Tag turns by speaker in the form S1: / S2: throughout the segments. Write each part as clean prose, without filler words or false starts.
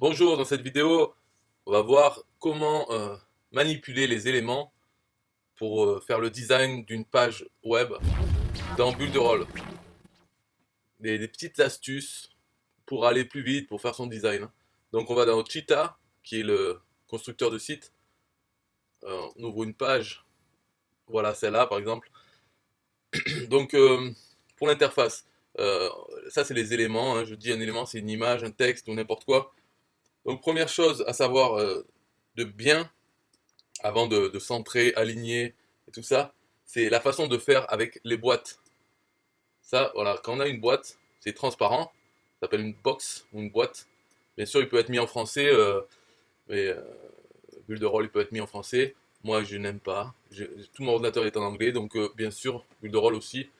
S1: Bonjour, dans cette vidéo, on va voir comment manipuler les éléments pour faire le design d'une page web dans Builderall. Des petites astuces pour aller plus vite, pour faire son design. Donc on va dans Cheetah, qui est le constructeur de site. On ouvre une page, voilà celle-là par exemple. Donc pour l'interface, euh, ça c'est les éléments, hein. Je dis un élément, c'est une image, un texte ou n'importe quoi. Donc première chose à savoir de bien avant de centrer, aligner et tout ça, c'est la façon de faire avec les boîtes. Ça, voilà, quand on a une boîte, c'est transparent, ça s'appelle une box ou une boîte. Bien sûr, il peut être mis en français, mais Builderall, il peut être mis en français. Moi, je n'aime pas. Tout mon ordinateur est en anglais, donc bien sûr, Builderall aussi.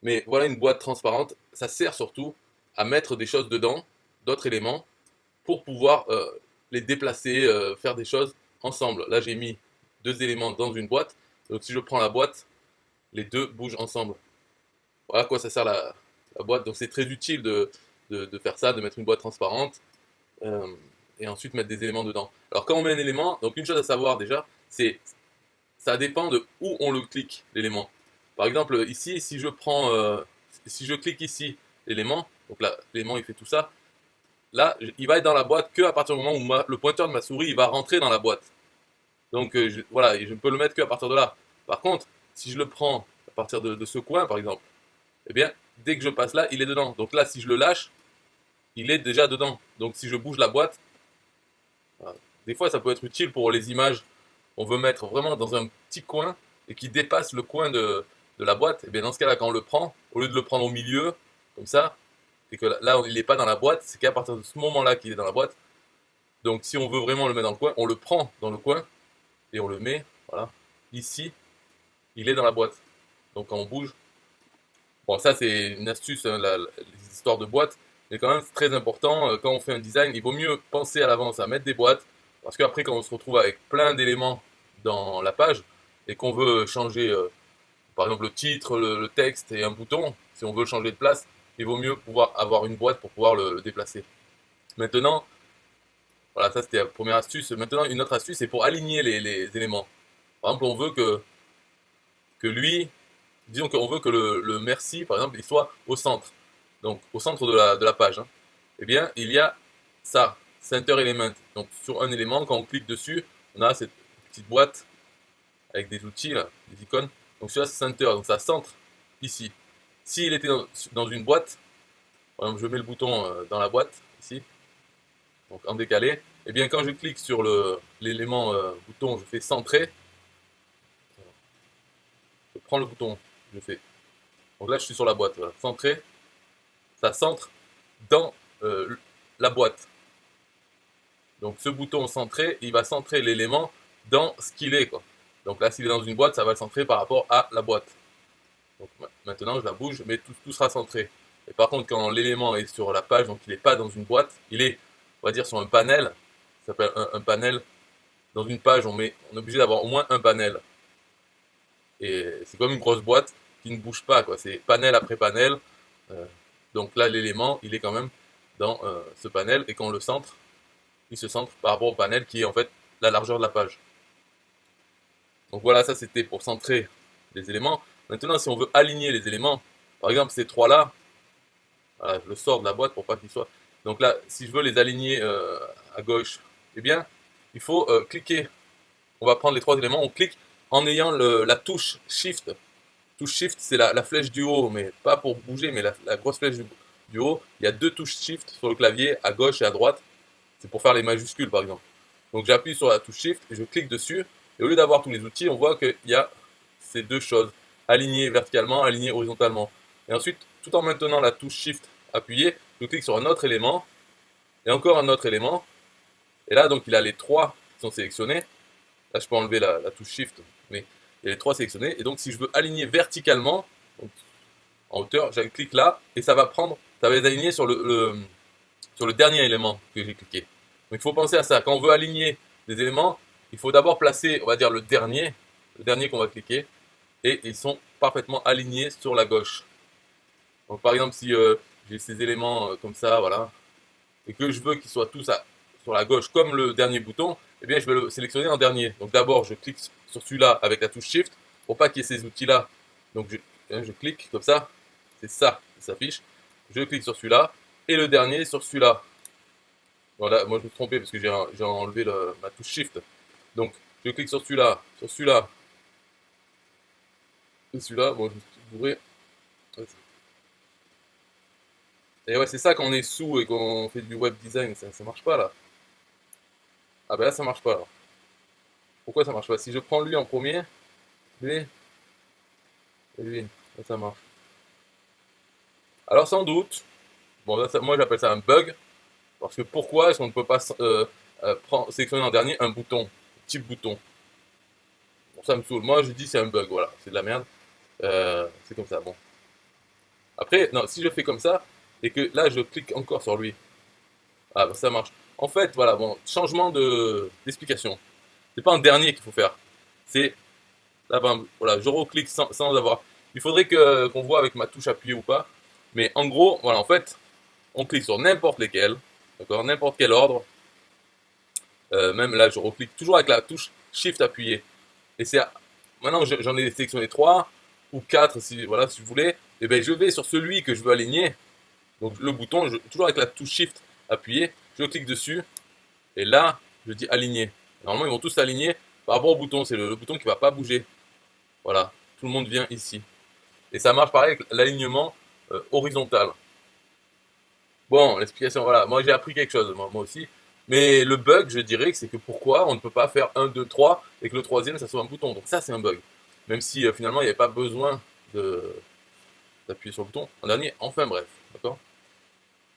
S1: Mais voilà une boîte transparente, ça sert surtout à mettre des choses dedans, d'autres éléments, pour pouvoir les déplacer, faire des choses ensemble. Là, j'ai mis deux éléments dans une boîte. Donc, si je prends la boîte, les deux bougent ensemble. Voilà à quoi ça sert la boîte. Donc, c'est très utile de faire ça, de mettre une boîte transparente euh, et ensuite mettre des éléments dedans. Alors, quand on met un élément, donc une chose à savoir déjà, c'est ça dépend de où on le clique, l'élément. Par exemple, ici, si je clique ici l'élément, donc là, l'élément il fait tout ça, là, il va être dans la boîte que à partir du moment où le pointeur de ma souris il va rentrer dans la boîte. Donc voilà, je ne peux le mettre que à partir de là. Par contre, si je le prends à partir de ce coin, par exemple, eh bien, dès que je passe là, il est dedans. Donc là, si je le lâche, il est déjà dedans. Donc si je bouge la boîte, voilà. Des fois, ça peut être utile pour les images. On veut mettre vraiment dans un petit coin et qui dépasse le coin de la boîte. Et bien dans ce cas-là, quand on le prend, au lieu de le prendre au milieu, comme ça, et que là, il n'est pas dans la boîte, c'est qu'à partir de ce moment-là qu'il est dans la boîte. Donc si on veut vraiment le mettre dans le coin, on le prend dans le coin et on le met, voilà, ici, il est dans la boîte. Donc quand on bouge, bon ça c'est une astuce, hein, les histoires de boîtes, mais quand même c'est très important, quand on fait un design, il vaut mieux penser à l'avance à mettre des boîtes, parce qu'après quand on se retrouve avec plein d'éléments dans la page, et qu'on veut changer, par exemple le titre, le texte et un bouton, si on veut changer de place, il vaut mieux pouvoir avoir une boîte pour pouvoir le déplacer. Maintenant, voilà, ça c'était la première astuce. Maintenant, une autre astuce, c'est pour aligner les éléments. Par exemple, on veut que lui, disons qu'on veut que le merci, par exemple, il soit au centre. Donc, au centre de la page, hein. Eh bien, il y a ça, Center Element. Donc, sur un élément, quand on clique dessus, on a cette petite boîte avec des outils, là, des icônes. Donc, celui-là, c'est Center. Donc, ça centre ici. S'il était dans une boîte, par exemple, je mets le bouton dans la boîte, ici, donc en décalé, et bien quand je clique sur l'élément bouton, je fais centrer, je prends le bouton, je fais. Donc là je suis sur la boîte, voilà. Centrer, ça centre dans la boîte. Donc ce bouton centré, il va centrer l'élément dans ce qu'il est, quoi. Donc là s'il est dans une boîte, ça va le centrer par rapport à la boîte. Donc maintenant je la bouge, mais tout sera centré. Et par contre quand l'élément est sur la page, donc il n'est pas dans une boîte, il est, on va dire, sur un panel, ça s'appelle un panel. Dans une page, on est obligé d'avoir au moins un panel. Et c'est comme une grosse boîte qui ne bouge pas, quoi. C'est panel après panel. Euh, donc là, l'élément, il est quand même dans ce panel. Et quand on le centre, il se centre par rapport au panel qui est en fait la largeur de la page. Donc voilà, ça c'était pour centrer les éléments. Maintenant, si on veut aligner les éléments, par exemple ces trois-là, voilà, je le sors de la boîte pour pas qu'ils soient. Donc là, si je veux les aligner à gauche, eh bien, il faut cliquer. On va prendre les trois éléments, on clique en ayant la touche Shift. Touche Shift, c'est la flèche du haut, mais pas pour bouger, mais la grosse flèche du haut. Il y a deux touches Shift sur le clavier, à gauche et à droite. C'est pour faire les majuscules, par exemple. Donc j'appuie sur la touche Shift et je clique dessus. Et au lieu d'avoir tous les outils, on voit qu'il y a ces deux choses. Aligner verticalement, aligner horizontalement. Et ensuite, tout en maintenant la touche Shift appuyée, je clique sur un autre élément. Et encore un autre élément. Et là, donc, il a les trois qui sont sélectionnés. Là, je peux enlever la touche Shift, mais il y a les trois sélectionnés. Et donc, si je veux aligner verticalement, donc, en hauteur, je clique là, et ça va prendre, ça va les aligner sur le dernier élément que j'ai cliqué. Donc, il faut penser à ça. Quand on veut aligner des éléments, il faut d'abord placer, on va dire, le dernier qu'on va cliquer, et ils sont parfaitement alignés sur la gauche. Donc, par exemple, si j'ai ces éléments comme ça, voilà, et que je veux qu'ils soient tous sur la gauche comme le dernier bouton, eh bien je vais le sélectionner en dernier. Donc d'abord je clique sur celui-là avec la touche Shift pour pas qu'il y ait ces outils-là. Donc je clique comme ça, c'est ça qui s'affiche. Je clique sur celui-là et le dernier sur celui-là. Voilà, moi je me suis trompé parce que j'ai enlevé ma touche Shift. Donc je clique sur celui-là, et celui-là. Bon, je me suis bourré. Et ouais, c'est ça quand on est sous et qu'on fait du web design, ça marche pas là. Ah ben là ça marche pas alors. Pourquoi ça marche pas? Si je prends lui en premier, lui, et lui, là, ça marche. Alors sans doute, bon là, moi j'appelle ça un bug, parce que pourquoi est-ce qu'on ne peut pas sélectionner en dernier un bouton, type bouton? Bon, ça me saoule. Moi je dis c'est un bug, voilà, c'est de la merde. C'est comme ça, bon. Après, non, si je fais comme ça, et que là je clique encore sur lui, ah bah, ça marche. En fait, voilà, bon, changement d'explication. C'est pas un dernier qu'il faut faire. C'est là, ben, voilà, je reclique sans avoir. Il faudrait qu'on voit avec ma touche appuyée ou pas. Mais en gros, voilà, en fait, on clique sur n'importe lesquels, d'accord, n'importe quel ordre. Même là, je reclique toujours avec la touche Shift appuyée. Et c'est maintenant j'en ai sélectionné 3 ou 4 si voilà si vous voulez. Et ben je vais sur celui que je veux aligner. Donc le bouton, toujours avec la touche Shift appuyée, je clique dessus et là je dis aligner. Normalement ils vont tous s'aligner par rapport au bouton. C'est le bouton qui va pas bouger. Voilà, tout le monde vient ici. Et ça marche pareil avec l'alignement horizontal. Bon, l'explication, voilà, moi j'ai appris quelque chose, moi aussi. Mais le bug, je dirais que c'est que pourquoi on ne peut pas faire un 2 3 et que le troisième, ça soit un bouton. Donc ça, c'est un bug. Même si finalement, il n'y avait pas besoin d'appuyer sur le bouton en dernier. Enfin bref, d'accord.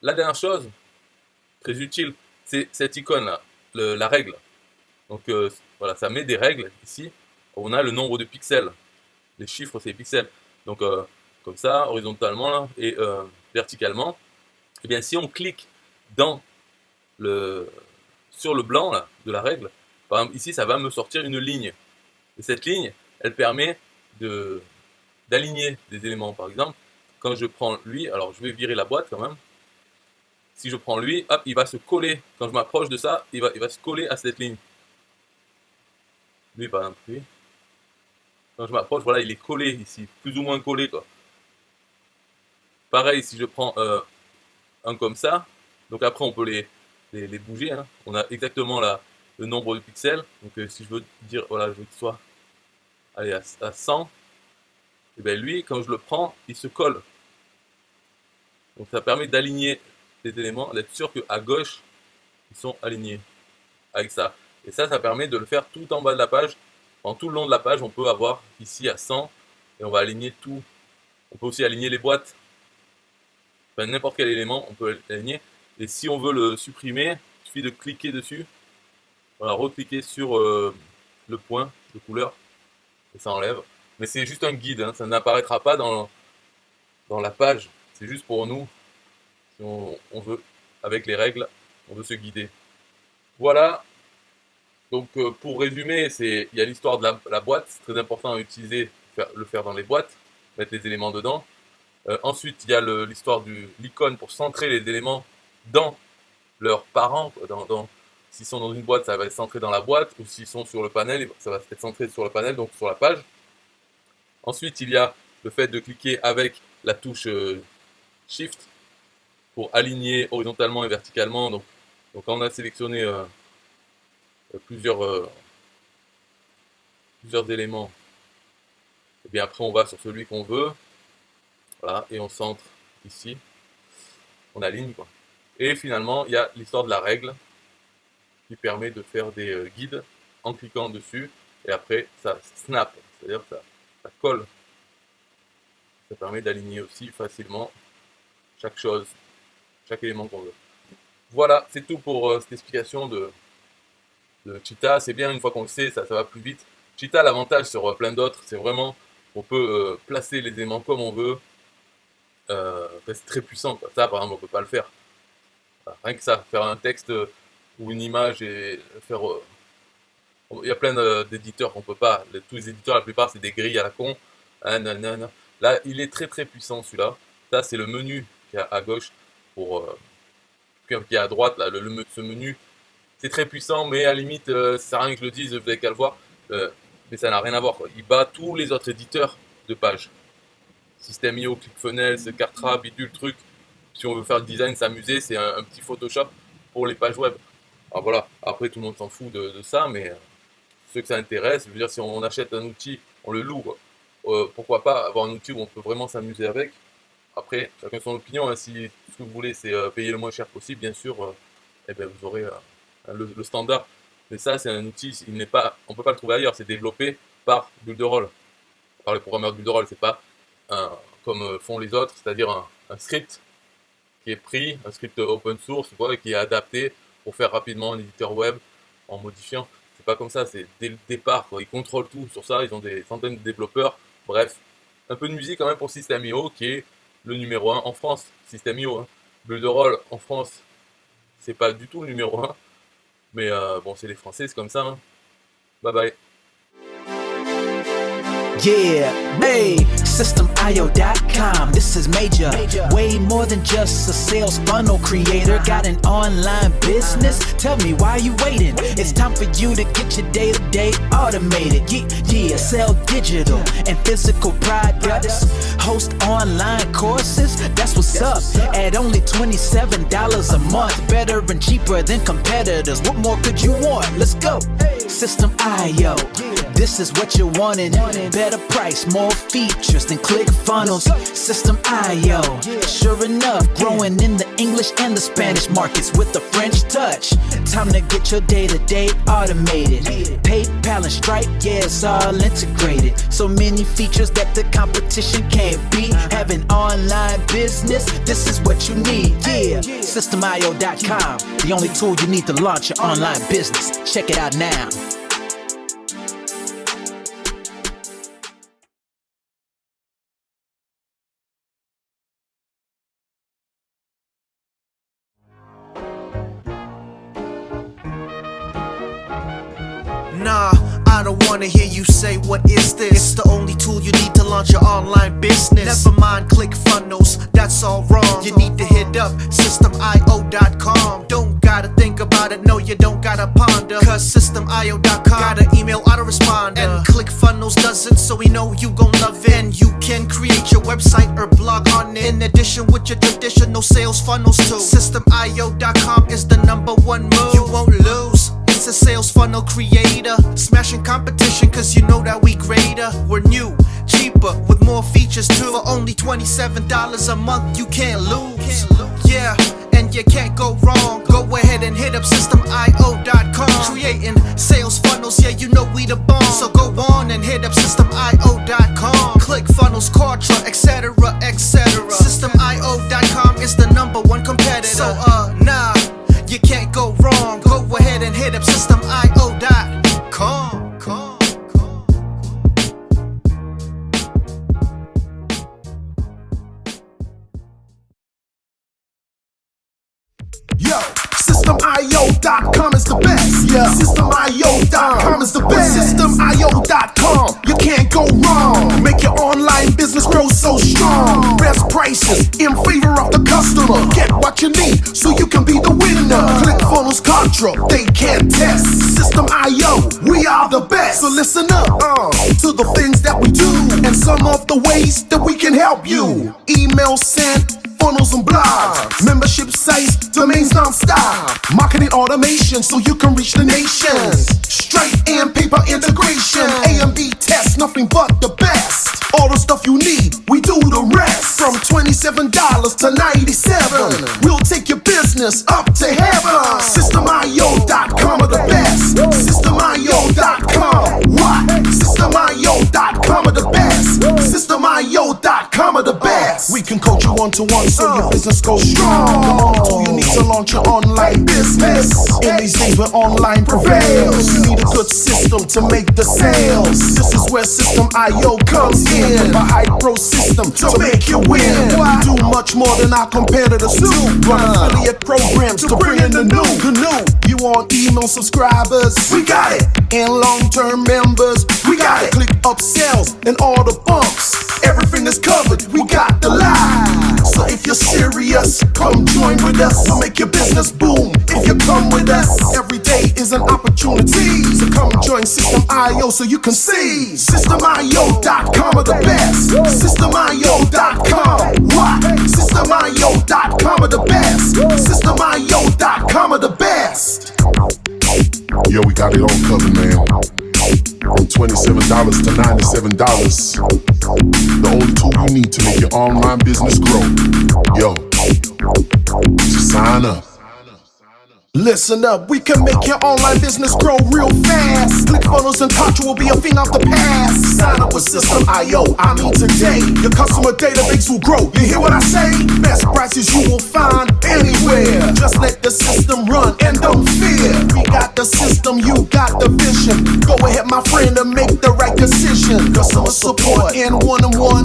S1: La dernière chose, très utile, c'est cette icône-là, la règle. Donc voilà, ça met des règles ici. On a le nombre de pixels. Les chiffres, c'est les pixels. Donc comme ça, horizontalement là, et verticalement. Et bien si on clique dans sur le blanc là, de la règle, par exemple ici ça va me sortir une ligne. Et cette ligne, elle permet d'aligner des éléments. Par exemple, quand je prends lui, alors je vais virer la boîte quand même. Si je prends lui, hop, il va se coller. Quand je m'approche de ça, il va se coller à cette ligne. Lui, par exemple, lui. Quand je m'approche, voilà, il est collé ici, plus ou moins collé, quoi. Pareil, si je prends un comme ça, donc après on peut les bouger, hein. On a exactement le nombre de pixels. Donc si je veux dire, voilà, je veux qu'il soit allez, à 100, et bien lui, quand je le prends, il se colle. Donc ça permet d'aligner les éléments, d'être sûr qu'à gauche, ils sont alignés avec ça. Et ça permet de le faire tout en bas de la page. En tout le long de la page, on peut avoir ici à 100, et on va aligner tout. On peut aussi aligner les boîtes. Enfin, n'importe quel élément, on peut l'aligner. Et si on veut le supprimer, il suffit de cliquer dessus. Voilà, recliquer sur le point de couleur, et ça enlève. Mais c'est juste un guide, hein, ça n'apparaîtra pas dans la page. C'est juste pour nous, si on veut, avec les règles, on veut se guider. Voilà. Donc pour résumer, il y a l'histoire de la boîte, c'est très important à utiliser, le faire dans les boîtes, mettre les éléments dedans. Ensuite, il y a l'histoire de l'icône pour centrer les éléments dans leurs parents. S'ils sont dans une boîte, ça va être centré dans la boîte, ou s'ils sont sur le panel, ça va être centré sur le panel, donc sur la page. Ensuite, il y a le fait de cliquer avec la touche Shift pour aligner horizontalement et verticalement. Donc quand on a sélectionné plusieurs éléments, et bien après on va sur celui qu'on veut, voilà, et on centre ici, on aligne quoi. Et finalement, il y a l'histoire de la règle qui permet de faire des guides en cliquant dessus, et après ça snap, c'est-à-dire que ça colle. Ça permet d'aligner aussi facilement chaque chose, chaque élément qu'on veut. Voilà, c'est tout pour cette explication de Cheetah. C'est bien, une fois qu'on le sait, ça va plus vite. Cheetah, l'avantage sur plein d'autres, c'est vraiment on peut placer les éléments comme on veut. C'est très puissant, quoi. Ça, par exemple, on peut pas le faire. Voilà, rien que ça, faire un texte ou une image et faire. Il y a plein d'éditeurs qu'on peut pas. Tous les éditeurs, la plupart, c'est des grilles à la con. Ah, nanana. Là, il est très très puissant celui-là. Ça, c'est le menu qui est à gauche pour qui est à droite là. Ce menu c'est très puissant, mais à la limite, ça sert à rien que je le dise, vous n'avez qu'à le voir. Mais ça n'a rien à voir, quoi. Il bat tous les autres éditeurs de pages. System.io, ClickFunnels, Kartra, bidule, truc. Si on veut faire le design, s'amuser, c'est un petit Photoshop pour les pages web. Alors voilà, après tout le monde s'en fout de ça, mais ceux que ça intéresse, je veux dire, si on achète un outil, on le loue, pourquoi pas avoir un outil où on peut vraiment s'amuser avec. Après, chacun son opinion, hein. Si ce que vous voulez c'est payer le moins cher possible, bien sûr, eh ben, vous aurez le standard. Mais ça, c'est un outil, on ne peut pas le trouver ailleurs, c'est développé par Builderall, par les programmeurs de Builderall, c'est pas comme font les autres, c'est-à-dire un script qui est pris, un script open source, qui est adapté pour faire rapidement un éditeur web en modifiant. C'est pas comme ça, c'est dès le départ, quoi. Ils contrôlent tout sur ça, ils ont des centaines de développeurs. Bref, un peu de musique quand même pour System.io qui est le numéro 1 en France. System.io, hein. Builderall en France, c'est pas du tout le numéro 1. Mais bon, c'est les Français, c'est comme ça, hein. Bye bye.
S2: Yeah, hey, SystemIO.com, this is major. Way more than just a sales funnel creator. Got an online business? Tell me why you waiting. It's time for you to get your day-to-day automated. Yeah, sell digital and physical products. Host online courses, that's what's up. At only $27 a month, better and cheaper than competitors. What more could you want? Let's go. System.io, this is what you're wanting. Better price, more features than ClickFunnels. System.io, sure enough, growing in the English and the Spanish markets with the French touch. Time to get your day-to-day automated. PayPal and Stripe, yeah, it's all integrated. So many features that the competition can't beat. Have an online business, this is what you need. Yeah, SystemIO.com, the only tool you need to launch your online business. Check it out now.
S3: Nah, I don't wanna hear you say what is this. It's the only tool you need to launch your online business. Never mind ClickFunnels, that's all wrong. You need to hit up SystemIO.com. Don't gotta think about it, no you don't gotta ponder. Cause SystemIO.com got an email autoresponder. And ClickFunnels doesn't, so we know you gon' love it. And you can create your website or blog on it. In addition with your traditional sales funnels too. SystemIO.com is the #1 move. You won't lose. It's a sales funnel creator, smashing competition cause you know that we greater. We're new, cheaper, with more features too. For only $27 a month, you can't lose. Yeah, and you can't go wrong. Go ahead and hit up SystemIO.com. Creating sales funnels, yeah, you know we the bomb. So go on and hit up SystemIO.com. ClickFunnels, Kartra, etc, etc. SystemIO.com is the #1 competitor. So nah, you can't go wrong. Go ahead and hit up SystemIO.com.
S4: Yo, SystemIO.com is the best. Yeah, SystemIO.com is the best. SystemIO.com, you can't go wrong. Make your online business grow so strong. Best prices in favor of the customer. Get what you need so you can be the winner. ClickFunnels, Kartra, they can't test. System.io, we are the best. So listen up to the things that we do and some of the ways that we can help you. Email sent, funnels and blogs, membership sites, domains non-stop, marketing automation so you can reach the nations. Stripe and paper integration, A and B tests, nothing but the best. All the stuff you need, we do the rest. From $27 to $97, we'll take your business up to heaven. SystemIO.com are the best. SystemIO.com, what? SystemIO.com are the best. SystemIO.com are the best. We can coach you one-to-one so your business goes strong. The only tool you need to launch your online business. In these days where online prevails, you need a good system to make the sales. This is where System.io comes in. With a high pro system to make you win. We do much more than our competitors do. Run affiliate programs to bring in the new. You want email subscribers? We got it. And long-term members? We got it. Click upsells and all the bumps. Everything is covered. We got the line. So if you're serious, come join with us. We'll make your business boom if you come with us. Every day day is an opportunity. So come join System IO so you can see. SystemIO.com are the best. SystemIO.com. What? SystemIO.com are the best. SystemIO.com are the best.
S5: Yo, we got it all covered, man. From $27 to $97. The only tool you need to make your online business grow. Yo, just sign up.
S4: Listen up, we can make your online business grow real fast. ClickFunnels and Contra will be a thing of the past. Sign up with System IO, I mean today. Your customer database will grow, you hear what I say? Best prices you will find anywhere. Just let the system run and don't fear. We got the system, you got the vision. Go ahead my friend and make the right decision. Customer support in one-on-one,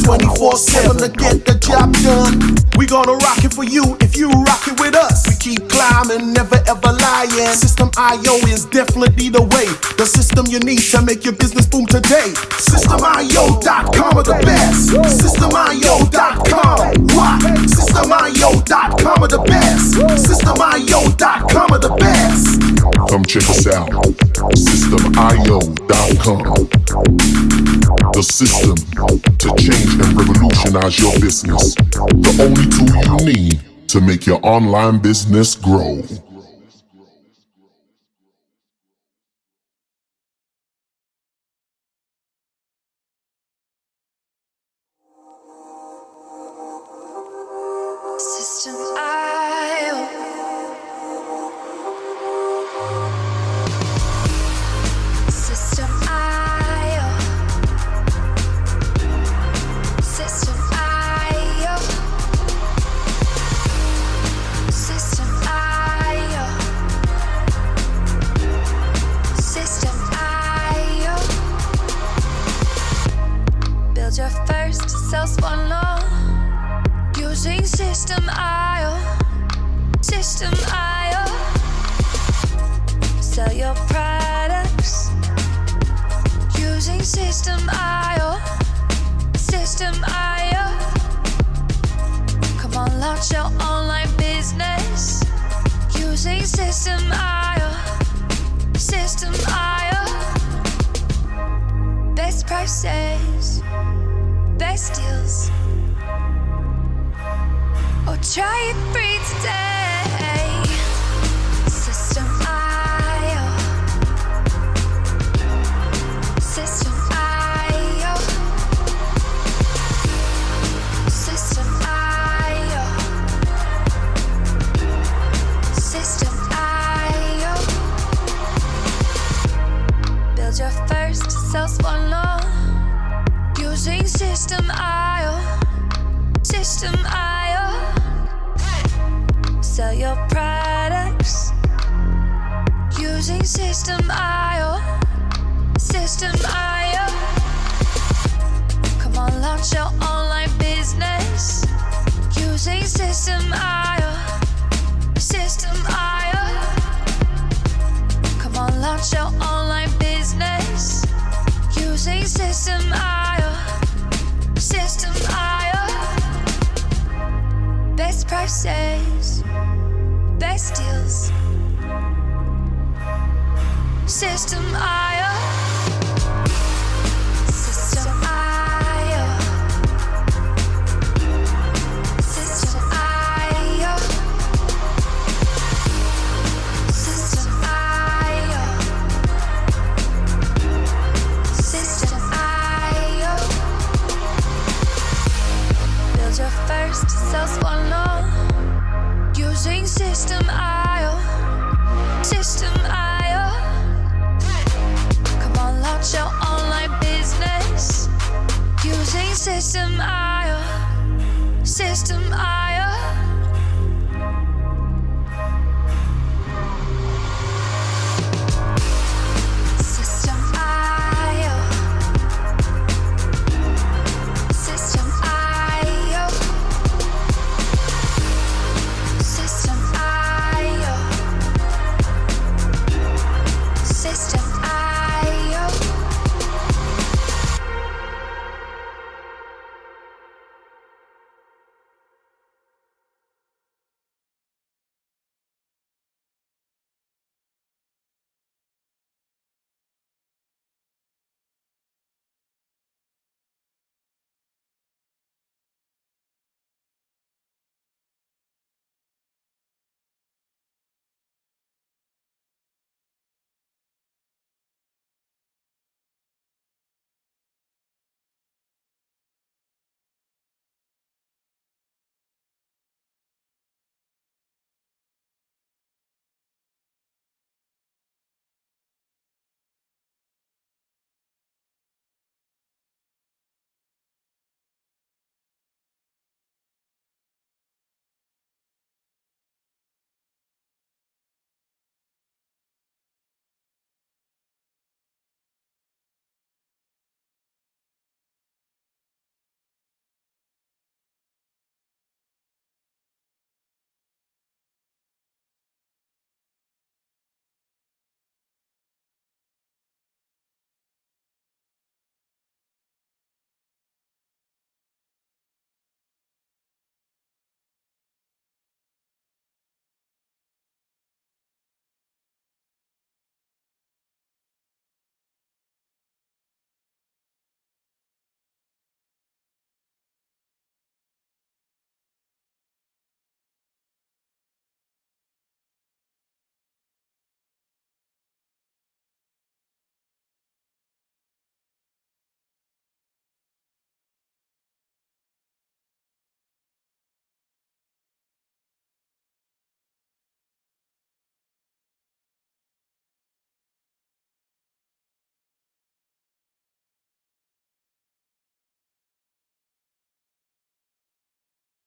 S4: 24/7 to get the job done. We gonna rock it for you if you rock it with us. We keep climbing, never ever lying. System IO is definitely the way. The system you need to make your business boom today. SystemIO.com are the best. SystemIO.com. What? SystemIO.com are the best. SystemIO.com are the best.
S5: Come check us out. SystemIO.com. The system to change and revolutionize your business. The only tool you need to make your online business grow.
S6: System IO. System IO. System IO. System IO. System IO. Build your first sales funnel using System IO. System IO. Sell your products using System IO. System IO. Come on, launch your online business using System IO. System IO. Best prices, best deals. Or try it free today. System IO. System IO. System IO. System IO. Build your first sales funnel using System IO. System IO. Sell your products using System IO. System IO. Come on, launch your online business using System IO. System IO. Come on, launch your online business using System IO. System IO. Best prices, best deals. System IO.